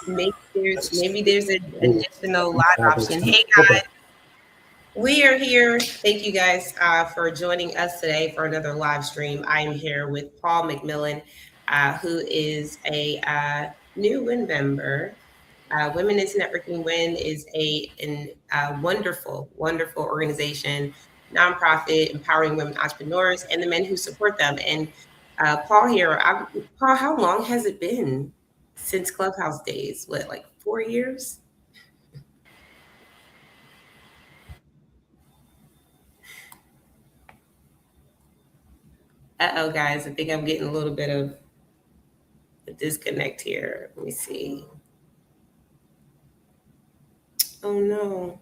Maybe there's an additional live option. Hey guys, we are here. Thank you guys for joining us today for another live stream. I am here with Paul McMillan, who is a new WIN member. Women into Networking WIN is a wonderful, wonderful organization, nonprofit, empowering women entrepreneurs and the men who support them. And Paul here, Paul, how long has it been since Clubhouse days? What, like 4 years? Uh-oh, guys, I think I'm getting a little bit of a disconnect here. Let me see. Oh no.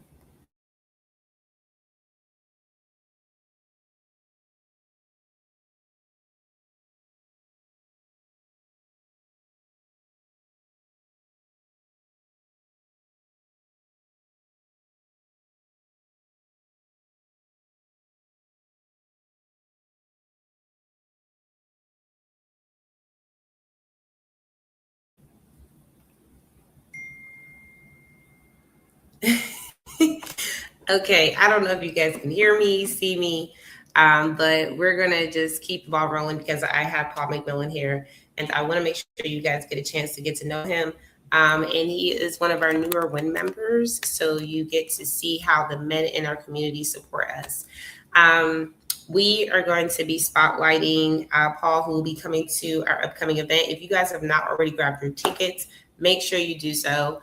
Okay, I don't know if you guys can hear me, see me, but we're gonna just keep the ball rolling because I have Paul McMillan here, and I want to make sure you guys get a chance to get to know him. And he is one of our newer WIN members, so you get to see how the men in our community support us. We are going to be spotlighting Paul, who will be coming to our upcoming event. If you guys have not already grabbed your tickets, make sure you do so.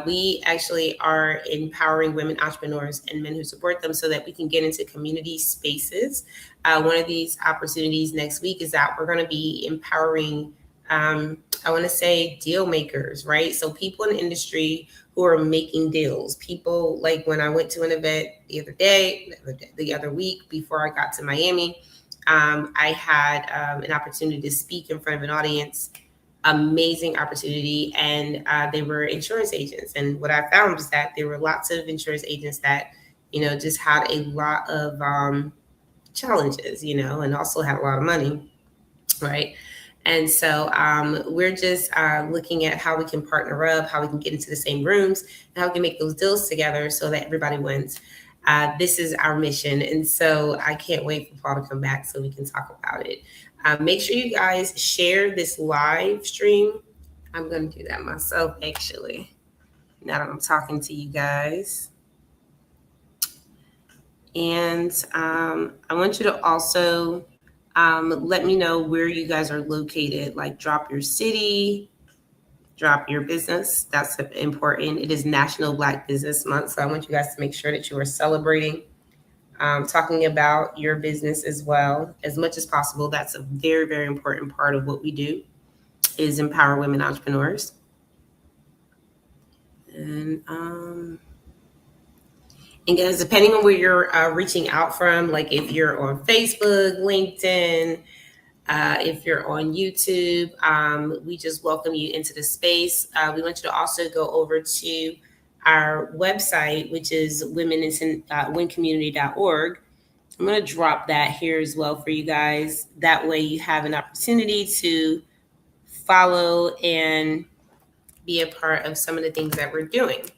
We actually are empowering women entrepreneurs and men who support them so that we can get into community spaces. One of these opportunities next week is that we're going to be empowering, I want to say, deal makers, right? So people in the industry who are making deals. People like when I went to an event the other week before I got to Miami, I had an opportunity to speak in front of an audience. Amazing opportunity, and they were insurance agents. And what I found was that there were lots of insurance agents that just had a lot of challenges, and also had a lot of money, right? And so we're just looking at how we can partner up, how we can get into the same rooms, and how we can make those deals together so that everybody wins. This is our mission, and so I can't wait for Paul to come back so we can talk about it. Make sure you guys share this live stream. I'm going to do that myself, actually, now that I'm talking to you guys. And I want you to also let me know where you guys are located, like drop your city, drop your business. That's important. It is National Black Business Month, so I want you guys to make sure that you are celebrating, talking about your business as well as much as possible. That's a very, very important part of what we do, is empower women entrepreneurs. And guys, depending on where you're reaching out from, like if you're on Facebook, LinkedIn, if you're on YouTube, we just welcome you into the space. We want you to also go over to our website, which is wincommunity.org. I'm going to drop that here as well for you guys. That way you have an opportunity to follow and be a part of some of the things that we're doing.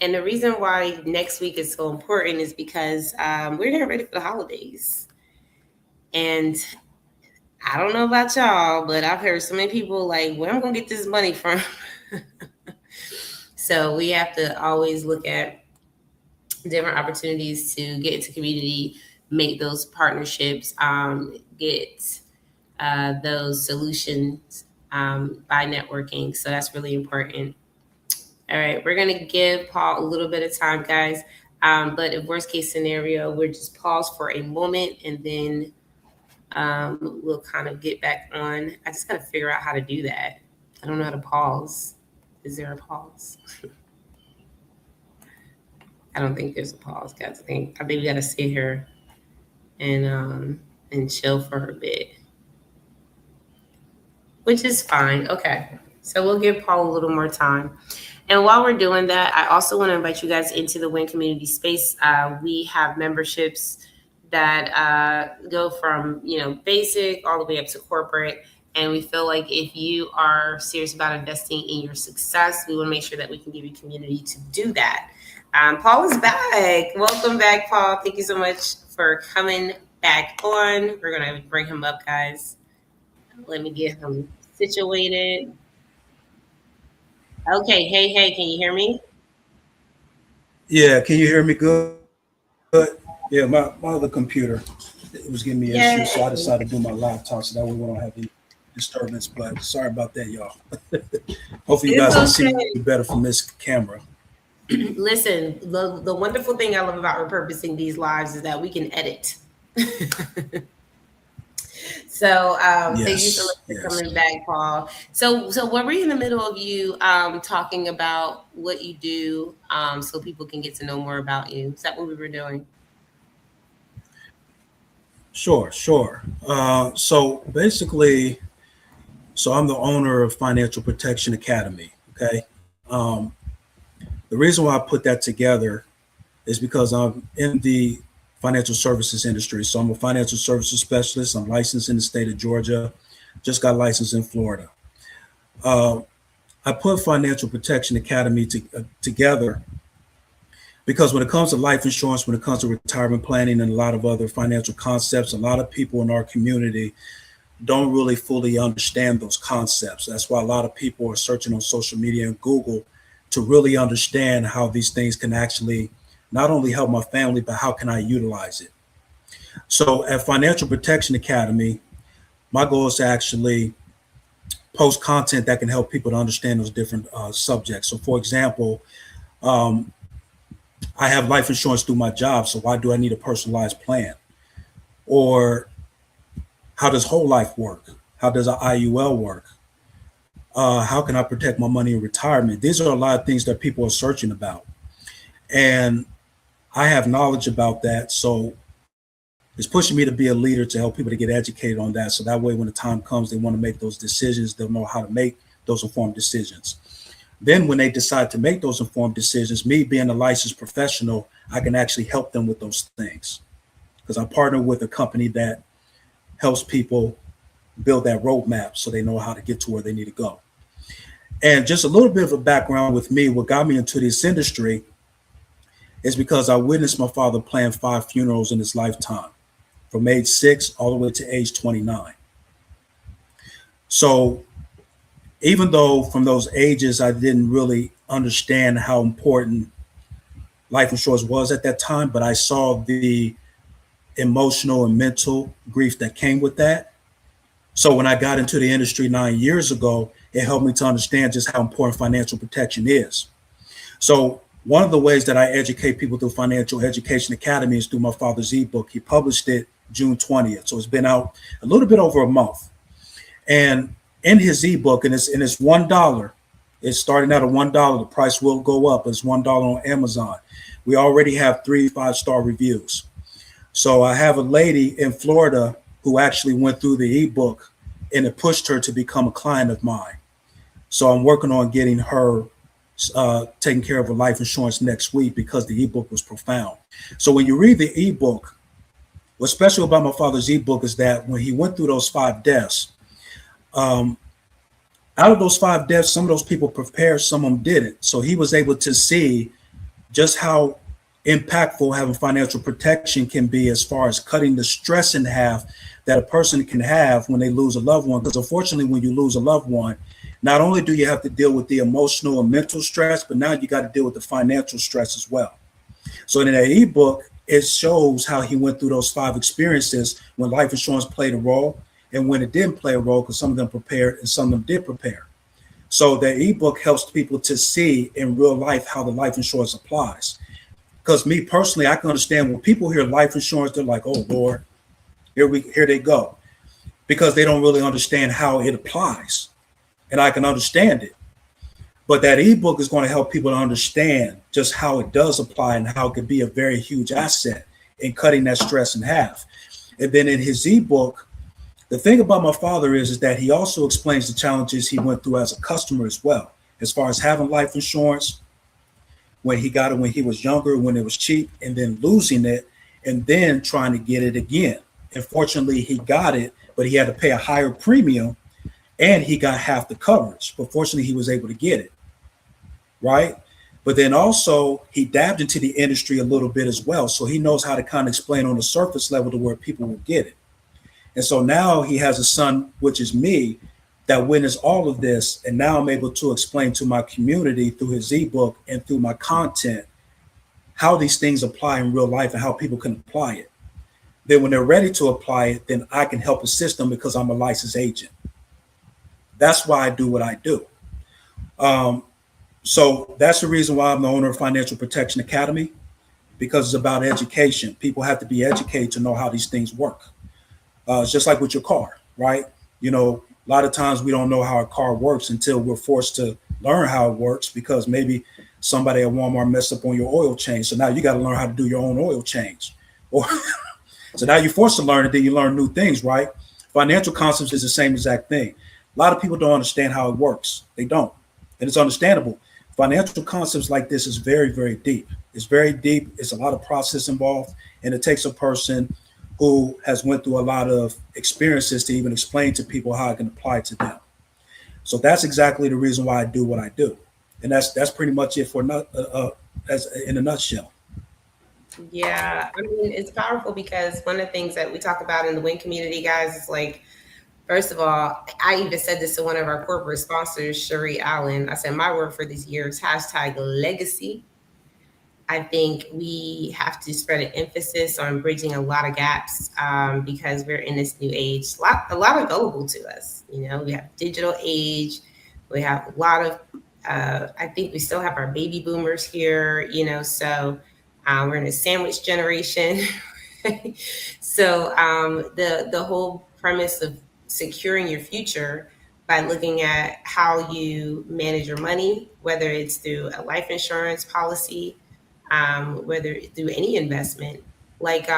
And the reason why next week is so important is because we're getting ready for the holidays. And I don't know about y'all, but I've heard so many people like, where am I going to get this money from? So we have to always look at different opportunities to get into community, make those partnerships, get those solutions by networking. So that's really important. All right, we're going to give Paul a little bit of time, guys. But in worst case scenario, we'll just pause for a moment and then we'll kind of get back on. I just got to figure out how to do that. I don't know how to pause. Is there a pause? I don't think there's a pause, guys. I think we got to sit here and chill for a bit, which is fine. Okay, so we'll give Paul a little more time. And while we're doing that, I also want to invite you guys into the WIN community space. We have memberships that go from basic all the way up to corporate. And we feel like if you are serious about investing in your success, we want to make sure that we can give you community to do that. Paul is back. Welcome back, Paul. Thank you so much for coming back on. We're going to bring him up, guys. Let me get him situated. Okay. Hey, hey, can you hear me? Yeah, can you hear me good? Yeah, my other computer, it was giving me issues, so I decided to do my Yay. laptop so that way we don't have any disturbance. But sorry about that, y'all. Hopefully, you guys can It's see me better okay. from this camera. Listen, the wonderful thing I love about repurposing these lives is that we can edit. So thank you so Yes, much for yes. coming back, Paul. So what we're in the middle of you talking about what you do so people can get to know more about you. Is that what we were doing? Sure, sure. So basically, so I'm the owner of Financial Protection Academy. Okay. The reason why I put that together is because I'm in the financial services industry. So I'm a financial services specialist. I'm licensed in the state of Georgia. Just got licensed in Florida. Uh, I put Financial Protection Academy together because when it comes to life insurance, when it comes to retirement planning, and a lot of other financial concepts, a lot of people in our community don't really fully understand those concepts. That's why a lot of people are searching on social media and Google to really understand how these things can actually not only help my family, but how can I utilize it. So at Financial Protection Academy, my goal is to actually post content that can help people to understand those different subjects. So, for example, um, I have life insurance through my job, so why do I need a personalized plan? Or how does whole life work? How does an IUL work? How can I protect my money in retirement? These are a lot of things that people are searching about. And I have knowledge about that. So it's pushing me to be a leader to help people to get educated on that. So that way, when the time comes, they want to make those decisions, they'll know how to make those informed decisions. Then, when they decide to make those informed decisions, me being a licensed professional, I can actually help them with those things because I partner with a company that helps people build that roadmap so they know how to get to where they need to go. And just a little bit of a background with me, what got me into this industry is because I witnessed my father plan 5 funerals in his lifetime, from age 6 all the way to age 29. So even though from those ages I didn't really understand how important life insurance was at that time, but I saw the emotional and mental grief that came with that. So when I got into the industry 9 years ago, it helped me to understand just how important financial protection is. So one of the ways that I educate people through Financial Education Academy is through my father's ebook. He published it June 20th. So it's been out a little bit over a month. And in his ebook, and it's $1. It's starting at a $1. The price will go up. It's $1 on Amazon. We already have 3 5-star reviews. So I have a lady in Florida who actually went through the ebook and it pushed her to become a client of mine. So I'm working on getting her taking care of her life insurance next week because the ebook was profound. So when you read the ebook, what's special about my father's ebook is that when he went through those 5 deaths, um, out of those 5 deaths, some of those people prepared, some of them didn't. So he was able to see just how impactful having financial protection can be as far as cutting the stress in half that a person can have when they lose a loved one. Because unfortunately, when you lose a loved one, not only do you have to deal with the emotional and mental stress, but now you got to deal with the financial stress as well. So in that ebook, it shows how he went through those 5 experiences when life insurance played a role and when it didn't play a role because some of them prepared and some of them did prepare. So the ebook helps people to see in real life how the life insurance applies. Because me personally, I can understand when people hear life insurance, they're like, "Oh Lord, here they go," because they don't really understand how it applies, and I can understand it. But that ebook is going to help people to understand just how it does apply and how it could be a very huge asset in cutting that stress in half. And then in his ebook, the thing about my father is that he also explains the challenges he went through as a customer as well, as far as having life insurance when he got it when he was younger, when it was cheap, and then losing it, and then trying to get it again. And fortunately, he got it, but he had to pay a higher premium and he got half the coverage. But fortunately, he was able to get it, right? But then also he dabbed into the industry a little bit as well. So he knows how to kind of explain on the surface level to where people will get it. And so now he has a son, which is me, that witnessed all of this. And now I'm able to explain to my community through his ebook and through my content how these things apply in real life and how people can apply it. Then when they're ready to apply it, then I can help assist them because I'm a licensed agent. That's why I do what I do. So that's the reason why I'm the owner of Financial Protection Academy, because it's about education. People have to be educated to know how these things work. It's just like with your car, right? You know, a lot of times we don't know how a car works until we're forced to learn how it works because maybe somebody at Walmart messed up on your oil change. So now you got to learn how to do your own oil change. Or so now you're forced to learn it, then you learn new things, right? Financial concepts is the same exact thing. A lot of people don't understand how it works. They don't. And it's understandable. Financial concepts like this is very, very deep. It's very deep. It's a lot of process involved. And it takes a person who has went through a lot of experiences to even explain to people how it can apply to them. So that's exactly the reason why I do what I do. And that's pretty much it for as in a nutshell. Yeah, I mean, it's powerful because one of the things that we talk about in the WIN community, guys, is like, first of all, I even said this to one of our corporate sponsors, Cherie Allen. I said, my word for this year is hashtag legacy. I think we have to spread an emphasis on bridging a lot of gaps because we're in this new age. A lot available to us. You know, we have digital age. We have a lot of, I think we still have our baby boomers here, you know, so we're in a sandwich generation. So the whole premise of securing your future by looking at how you manage your money, whether it's through a life insurance policy, whether through any investment, like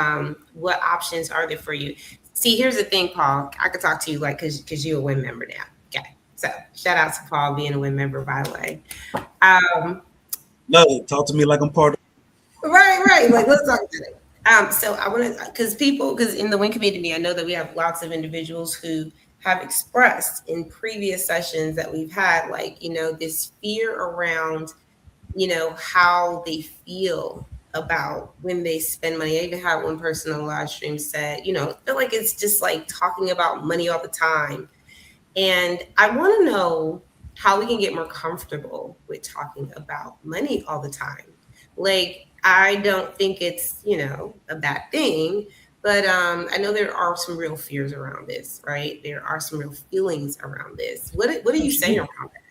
what options are there for you? See, here's the thing, Paul. I could talk to you like because you're a WIN member now. Okay, so shout out to Paul being a WIN member, by the way. No, talk to me like I'm part of. Right. Like let's talk about it. So I want to because in the WIN community, I know that we have lots of individuals who have expressed in previous sessions that we've had, like, you know, this fear around, you know, how they feel about when they spend money. I even had one person on the live stream said, you know, I feel like it's just like talking about money all the time. And I want to know how we can get more comfortable with talking about money all the time. Like, I don't think it's, you know, a bad thing, but I know there are some real fears around this, right? There are some real feelings around this. What are you saying around that?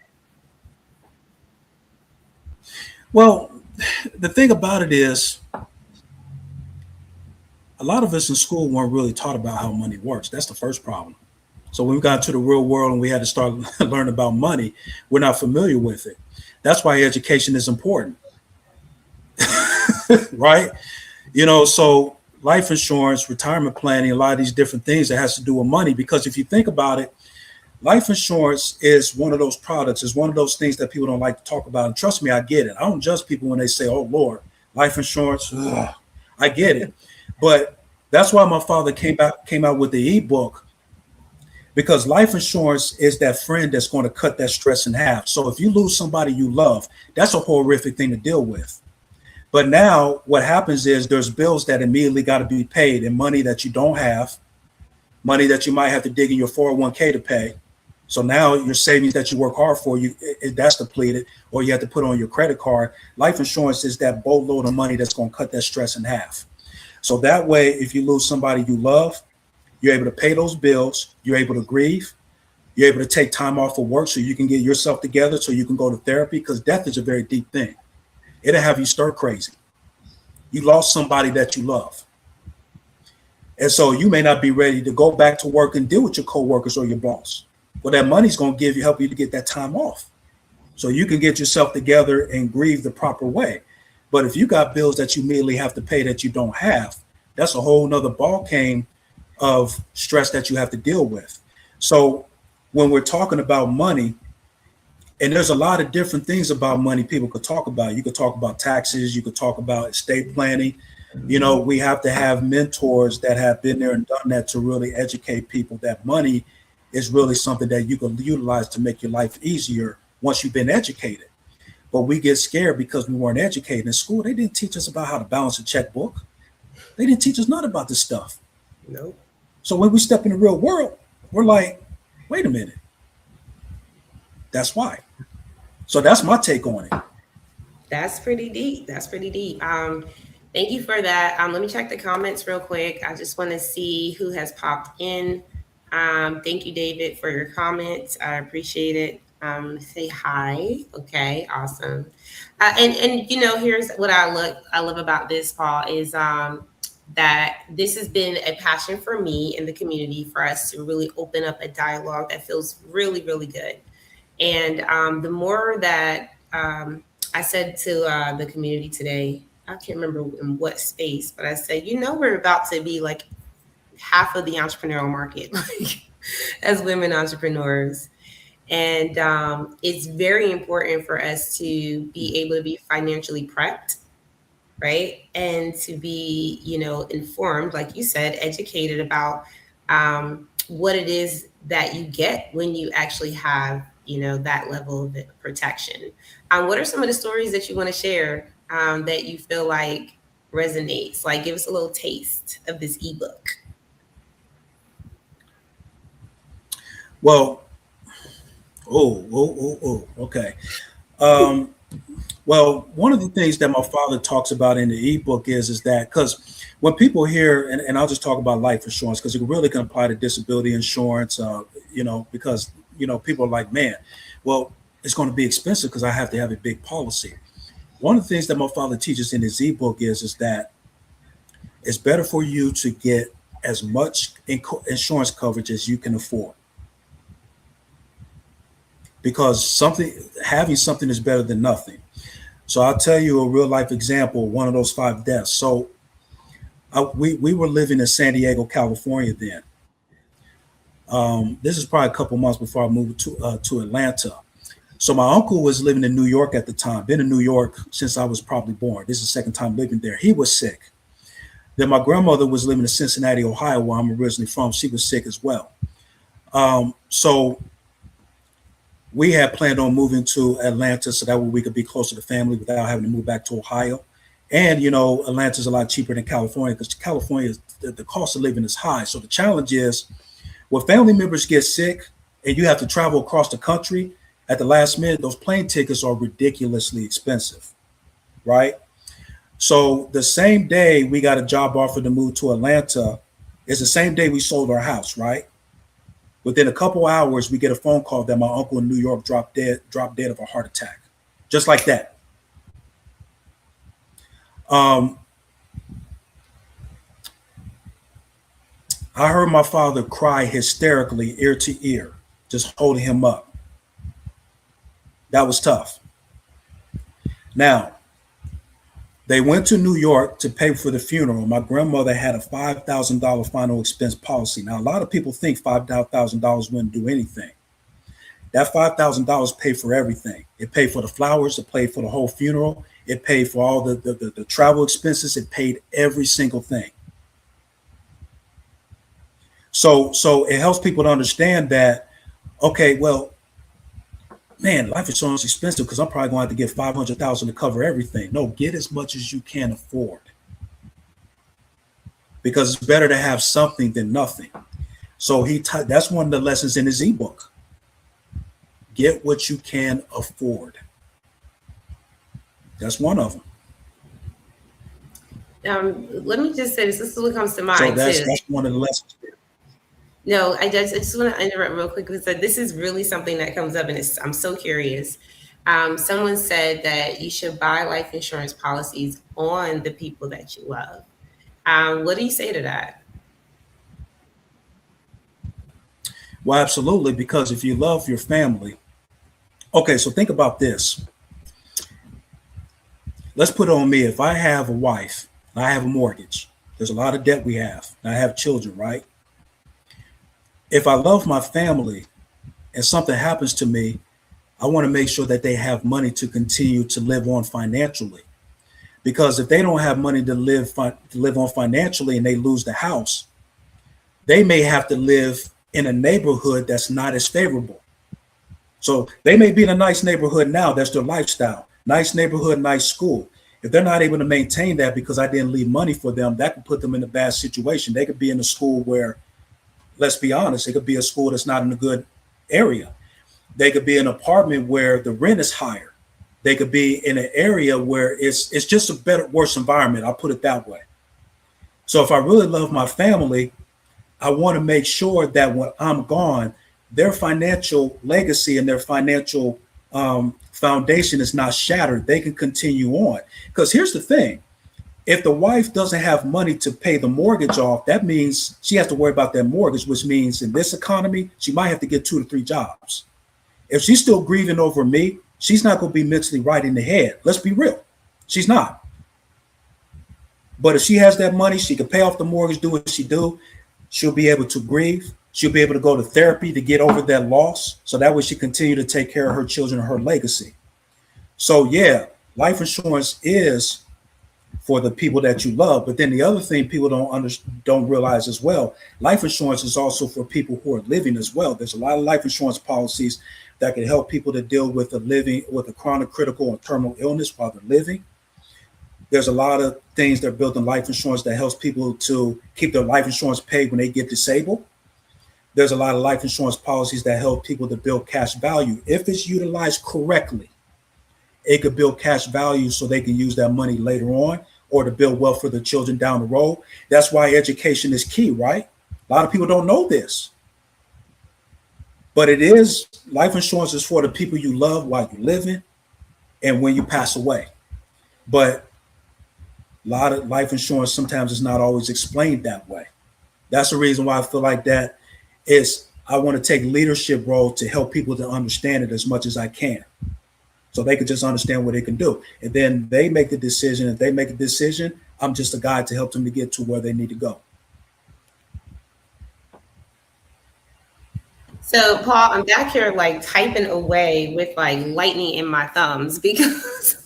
Well, the thing about it is, a lot of us in school weren't really taught about how money works. That's the first problem. So when we got to the real world and we had to start learning about money, we're not familiar with it. That's why education is important, right? You know, so life insurance, retirement planning, a lot of these different things that has to do with money. Because if you think about it, life insurance is one of those products, is one of those things that people don't like to talk about. And trust me, I get it. I don't judge people when they say, oh, Lord, life insurance. Ugh. I get it. But that's why my father came out with the ebook, because life insurance is that friend that's going to cut that stress in half. So if you lose somebody you love, that's a horrific thing to deal with. But now what happens is there's bills that immediately got to be paid, and money that you don't have, money that you might have to dig in your 401k to pay. So now your savings that you work hard for, that's depleted, or you have to put on your credit card. Life insurance is that boatload of money that's going to cut that stress in half. So that way, if you lose somebody you love, you're able to pay those bills, you're able to grieve, you're able to take time off of work so you can get yourself together, so you can go to therapy, because death is a very deep thing. It'll have you stir crazy. You lost somebody that you love. And so you may not be ready to go back to work and deal with your coworkers or your boss. Well, that money's going to help you to get that time off, so you can get yourself together and grieve the proper way. But if you got bills that you immediately have to pay that you don't have, that's a whole nother ball game of stress that you have to deal with. So when we're talking about money, and there's a lot of different things about money people could talk about. You could talk about taxes. You could talk about estate planning. You know, we have to have mentors that have been there and done that to really educate people that money is really something that you can utilize to make your life easier once you've been educated. But we get scared because we weren't educated in school. They didn't teach us about how to balance a checkbook. They didn't teach us none about this stuff. Nope. So when we step in the real world, we're like, wait a minute. That's why. So that's my take on it. That's pretty deep. That's pretty deep. Thank you for that. Let me check the comments real quick. I just want to see who has popped in. Thank you, David, for your comments. I appreciate it. Say hi. Okay, awesome. And you know, here's what I love about this, Paul, is that this has been a passion for me in the community for us to really open up a dialogue that feels really, really good. And the more that I said to the community today, I can't remember in what space, but I said, you know, we're about to be like half of the entrepreneurial market, like as women entrepreneurs. And it's very important for us to be able to be financially prepped, right? And to be, you know, informed, like you said, educated about what it is that you get when you actually have, you know, that level of protection. What are some of the stories that you want to share that you feel like resonates? Like, give us a little taste of this ebook. Well, okay. Um, well, one of the things that my father talks about in the ebook is that because when people hear, and I'll just talk about life insurance because it really can apply to disability insurance, because people are like, man, well, it's going to be expensive because I have to have a big policy. One of the things that my father teaches in his ebook is that it's better for you to get as much insurance coverage as you can afford because having something is better than nothing. So I'll tell you a real life example, one of those 5 deaths. So we were living in San Diego, California then. This is probably a couple months before I moved to Atlanta. So my uncle was living in New York at the time, been in New York since I was probably born. This is the second time living there. He was sick. Then my grandmother was living in Cincinnati, Ohio, where I'm originally from. She was sick as well. So we had planned on moving to Atlanta so that way we could be closer to family without having to move back to Ohio. And, Atlanta's a lot cheaper than California because California, the cost of living is high. So the challenge is when family members get sick and you have to travel across the country at the last minute, those plane tickets are ridiculously expensive, right? So the same day we got a job offer to move to Atlanta is the same day we sold our house, right? Within a couple hours, we get a phone call that my uncle in New York dropped dead of a heart attack, just like that. I heard my father cry hysterically, ear to ear, just holding him up. That was tough. Now, they went to New York to pay for the funeral. My grandmother had a $5,000 final expense policy. Now, a lot of people think $5,000 wouldn't do anything. That $5,000 paid for everything. It paid for the flowers. It paid for the whole funeral. It paid for all the travel expenses. It paid every single thing. So it helps people to understand that, okay, well, man, life insurance is expensive because I'm probably going to have to get $500,000 to cover everything. No, get as much as you can afford because it's better to have something than nothing. So that's one of the lessons in his ebook. Get what you can afford. That's one of them. Let me just say this. This is what comes to mind So that's too. one of the lessons. No, I just want to interrupt real quick because this is really something that comes up, and I'm so curious. Someone said that you should buy life insurance policies on the people that you love. What do you say to that? Well, absolutely, because if you love your family, okay, so think about this. Let's put it on me. If I have a wife, I have a mortgage, there's a lot of debt we have, and I have children, right? If I love my family and something happens to me, I want to make sure that they have money to continue to live on financially. Because if they don't have money to live on financially and they lose the house, they may have to live in a neighborhood that's not as favorable. So they may be in a nice neighborhood now, that's their lifestyle. Nice neighborhood, nice school. If they're not able to maintain that because I didn't leave money for them, that could put them in a bad situation. They could be in a school where, let's be honest, it could be a school that's not in a good area. They could be in an apartment where the rent is higher. They could be in an area where it's just a better, worse environment. I'll put it that way. So if I really love my family, I want to make sure that when I'm gone, their financial legacy and their financial foundation is not shattered. They can continue on. Because here's the thing. If the wife doesn't have money to pay the mortgage off, that means she has to worry about that mortgage, which means in this economy, she might have to get 2 to 3 jobs. If she's still grieving over me, she's not going to be mentally right in the head. Let's be real. She's not. But if she has that money, she can pay off the mortgage, do what she do. She'll be able to grieve. She'll be able to go to therapy to get over that loss. So that way she continue to take care of her children and her legacy. So yeah, life insurance is for the people that you love. But then the other thing people don't realize as well, life insurance is also for people who are living as well. There's a lot of life insurance policies that can help people to deal with a chronic, critical, and terminal illness while they're living. There's a lot of things that are built in life insurance that helps people to keep their life insurance paid when they get disabled. There's a lot of life insurance policies that help people to build cash value. If it's utilized correctly, it could build cash value so they can use that money later on or to build wealth for their children down the road. That's why education is key, right? A lot of people don't know this. But it is, life insurance is for the people you love while you're living and when you pass away. But a lot of life insurance sometimes is not always explained that way. That's the reason why I feel like that is I want to take leadership role to help people to understand it as much as I can. So they can just understand what they can do. And then they make the decision. If they make a decision, I'm just a guide to help them to get to where they need to go. So, Paul, I'm back here like typing away with like lightning in my thumbs because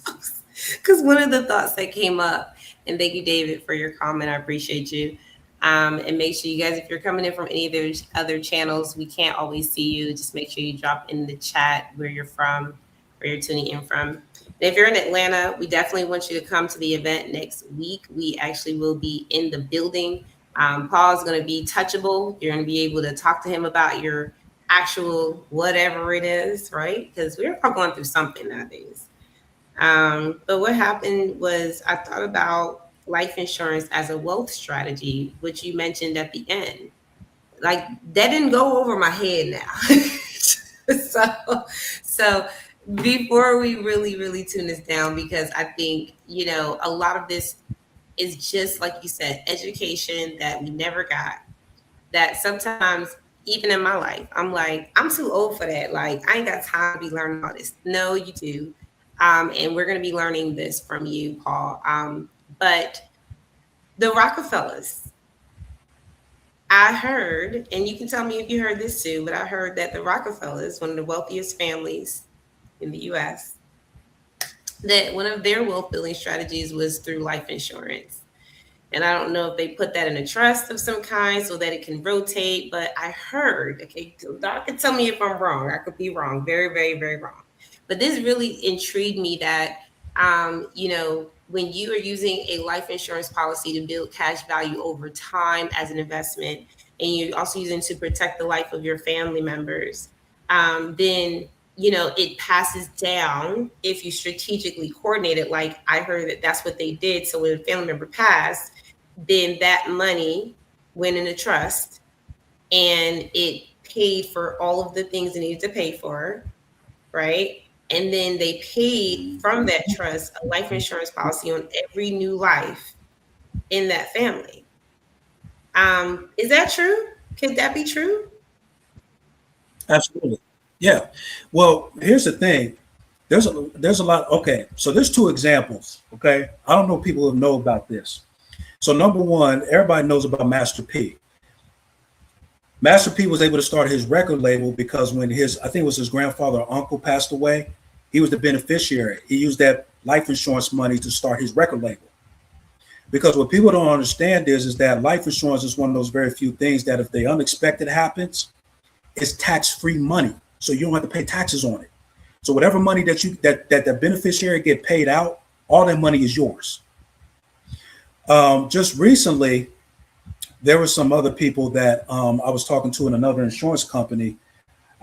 one of the thoughts that came up, and thank you, David, for your comment. I appreciate you. And make sure you guys, if you're coming in from any of those other channels, we can't always see you. Just make sure you drop in the chat where you're from, where you're tuning in from. And if you're in Atlanta, we definitely want you to come to the event next week. We actually will be in the building. Paul's going to be touchable. You're going to be able to talk to him about your actual whatever it is, right? Because we're all going through something nowadays. But what happened was I thought about life insurance as a wealth strategy, which you mentioned at the end. Like that didn't go over my head now. So before we really tune this down, because I think, a lot of this is just like you said, education that we never got, that sometimes even in my life, I'm like, I'm too old for that. Like, I ain't got time to be learning all this. No, you do. And we're going to be learning this from you, Paul. But the Rockefellers, I heard, and you can tell me if you heard this too, but I heard that the Rockefellers, one of the wealthiest families in the U.S., that one of their wealth building strategies was through life insurance. And I don't know if they put that in a trust of some kind so that it can rotate, but I heard, okay, Doc can tell me if I'm wrong. I could be wrong, very, very, very wrong. But this really intrigued me that, when you are using a life insurance policy to build cash value over time as an investment, and you're also using to protect the life of your family members, then, it passes down if you strategically coordinate it. Like I heard that that's what they did. So when a family member passed, then that money went in a trust and it paid for all of the things it needed to pay for, right? And then they paid from that trust a life insurance policy on every new life in that family. Is that true? Could that be true? Absolutely. Yeah. Well, here's the thing. There's a lot. Okay. So there's 2 examples. Okay. I don't know if people know about this. So number one, everybody knows about Master P. Master P was able to start his record label because when I think it was his grandfather or uncle passed away, he was the beneficiary. He used that life insurance money to start his record label. Because what people don't understand is that life insurance is one of those very few things that if the unexpected happens, it's tax-free money. So you don't have to pay taxes on it. So whatever money that the beneficiary get paid out, all that money is yours. Just recently, there were some other people that I was talking to in another insurance company,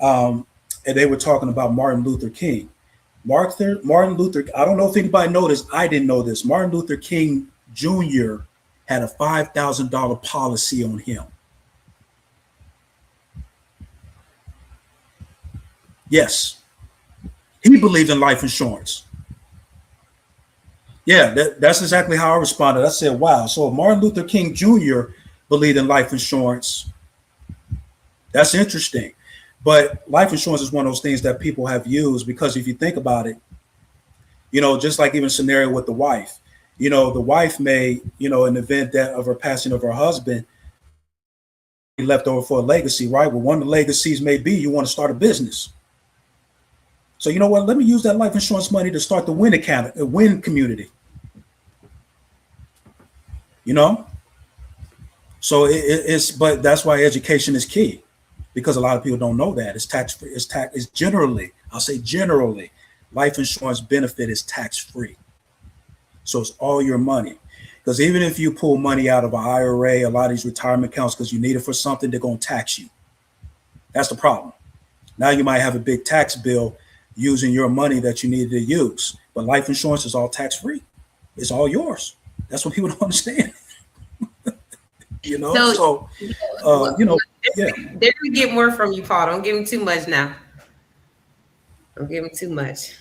and they were talking about Martin Luther King. Martin Luther, I don't know if anybody noticed, I didn't know this. Martin Luther King Jr. had a $5,000 policy on him. Yes, he believed in life insurance. Yeah, that's exactly how I responded. I said, wow, so if Martin Luther King Jr. believed in life insurance, that's interesting. But life insurance is one of those things that people have used because if you think about it, just like even scenario with the wife, the wife may, in the event that of her passing of her husband, left over for a legacy, right? Well, one of the legacies may be you want to start a business. So you know what? Let me use that life insurance money to start the WIN community. So but that's why education is key, because a lot of people don't know that it's tax free. It's generally, I'll say generally, life insurance benefit is tax free. So it's all your money. Because even if you pull money out of an IRA, a lot of these retirement accounts, because you need it for something, they're going to tax you. That's the problem. Now you might have a big tax bill using your money that you needed to use. But life insurance is all tax-free. It's all yours. That's what people don't understand. So, yeah. They're going to get more from you, Paul. Don't give them too much now. Don't give them too much.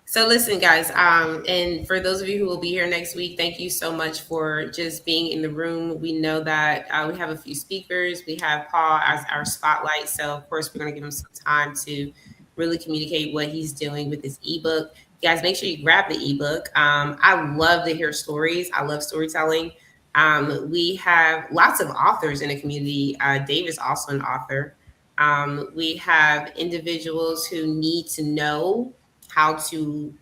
So listen, guys, and for those of you who will be here next week, thank you so much for just being in the room. We know that we have a few speakers. We have Paul as our spotlight. So, of course, we're going to give him some time to really communicate what he's doing with his ebook. Guys, make sure you grab the ebook. I love to hear stories. I love storytelling. We have lots of authors in the community. Dave is also an author. We have individuals who need to know how to,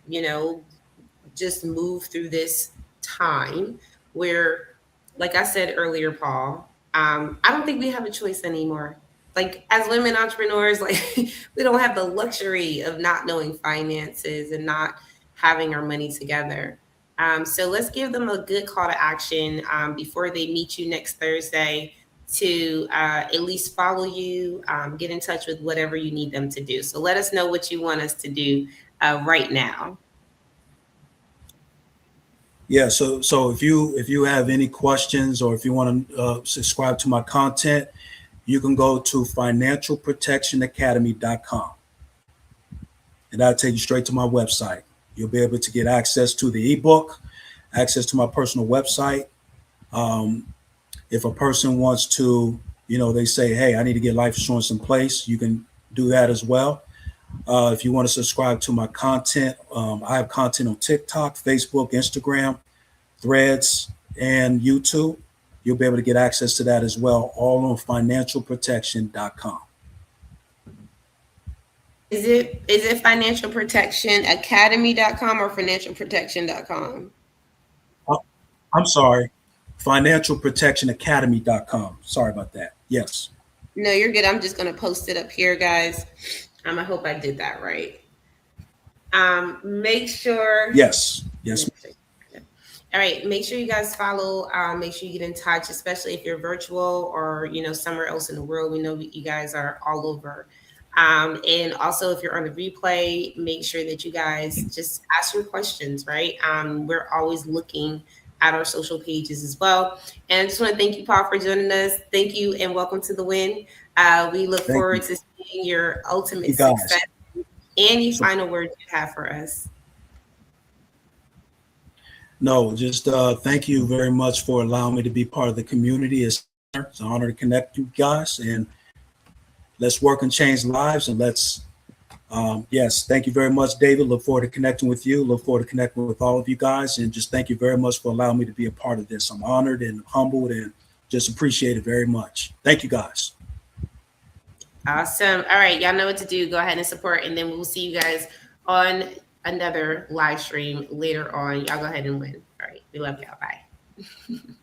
just move through this time where, like I said earlier, Paul, I don't think we have a choice anymore. Like as women entrepreneurs, like we don't have the luxury of not knowing finances and not having our money together. So let's give them a good call to action before they meet you next Thursday to at least follow you, get in touch with whatever you need them to do. So let us know what you want us to do right now. Yeah. So if you have any questions or if you want to subscribe to my content, you can go to financialprotectionacademy.com. And that'll take you straight to my website. You'll be able to get access to the ebook, access to my personal website. If a person wants to, they say, hey, I need to get life insurance in place, you can do that as well. If you want to subscribe to my content, I have content on TikTok, Facebook, Instagram, Threads, and YouTube. You'll be able to get access to that as well, all on financialprotection.com. Is it financialprotectionacademy.com or financialprotection.com? I'm sorry, financialprotectionacademy.com. Sorry about that. Yes. No, you're good. I'm just going to post it up here, guys. I hope I did that right. Make sure. Yes. All right. Make sure you guys follow. Make sure you get in touch, especially if you're virtual or, somewhere else in the world. We know you guys are all over. And also, if you're on the replay, make sure that you guys just ask your questions, right? We're always looking at our social pages as well. And I just want to thank you, Paul, for joining us. Thank you and welcome to the WIN. We look forward to seeing your ultimate success. Any final words you have for us? No, just thank you very much for allowing me to be part of the community. It's an honor to connect you guys, and let's work and change lives. And yes, thank you very much, David. Look forward to connecting with you. Look forward to connecting with all of you guys. And just thank you very much for allowing me to be a part of this. I'm honored and humbled and just appreciate it very much. Thank you, guys. Awesome. All right. Y'all know what to do. Go ahead and support. And then we'll see you guys on another live stream later on. Y'all go ahead and win. All right. All right. We love y'all. Bye.